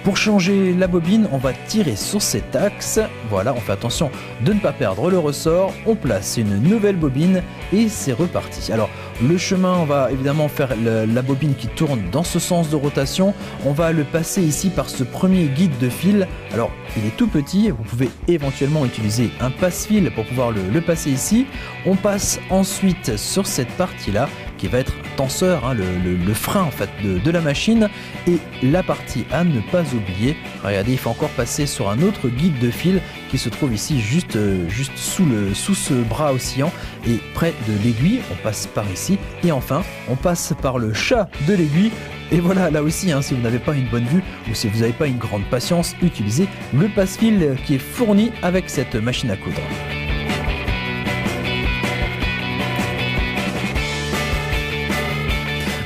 Pour changer la bobine, on va tirer sur cet axe. Voilà, on fait attention de ne pas perdre le ressort. On place une nouvelle bobine et c'est reparti. Alors, le chemin, on va évidemment faire la bobine qui tourne dans ce sens de rotation. On va le passer ici par ce premier guide de fil. Alors, il est tout petit. Vous pouvez éventuellement utiliser un passe-fil pour pouvoir le passer ici. On passe ensuite sur cette partie-là qui va être un tenseur, hein, le frein en fait de la machine, et la partie à ne pas oublier. Regardez, il faut encore passer sur un autre guide de fil qui se trouve ici juste sous ce bras oscillant et près de l'aiguille. On passe par ici et enfin on passe par le chat de l'aiguille. Et voilà, là aussi, hein, si vous n'avez pas une bonne vue ou si vous n'avez pas une grande patience, utilisez le passe-fil qui est fourni avec cette machine à coudre.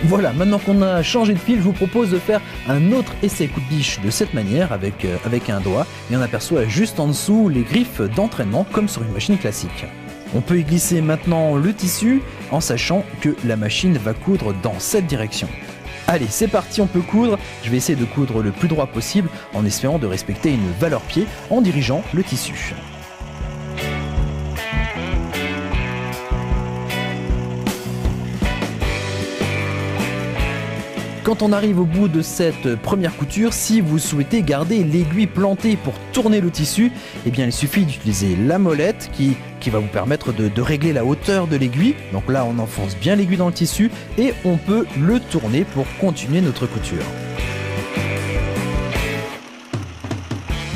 Voilà, maintenant qu'on a changé de fil, je vous propose de faire un autre essai coup de biche de cette manière avec un doigt, et on aperçoit juste en dessous les griffes d'entraînement comme sur une machine classique. On peut y glisser maintenant le tissu en sachant que la machine va coudre dans cette direction. Allez, c'est parti, on peut coudre. Je vais essayer de coudre le plus droit possible en espérant de respecter une valeur pied en dirigeant le tissu. Quand on arrive au bout de cette première couture, si vous souhaitez garder l'aiguille plantée pour tourner le tissu, eh bien il suffit d'utiliser la molette qui va vous permettre de régler la hauteur de l'aiguille. Donc là, on enfonce bien l'aiguille dans le tissu et on peut le tourner pour continuer notre couture.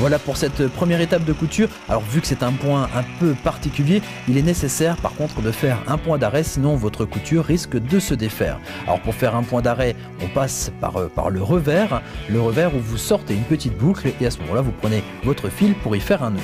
Voilà pour cette première étape de couture. Alors vu que c'est un point un peu particulier, il est nécessaire par contre de faire un point d'arrêt, sinon votre couture risque de se défaire. Alors pour faire un point d'arrêt, on passe par le revers où vous sortez une petite boucle et à ce moment-là, vous prenez votre fil pour y faire un nœud.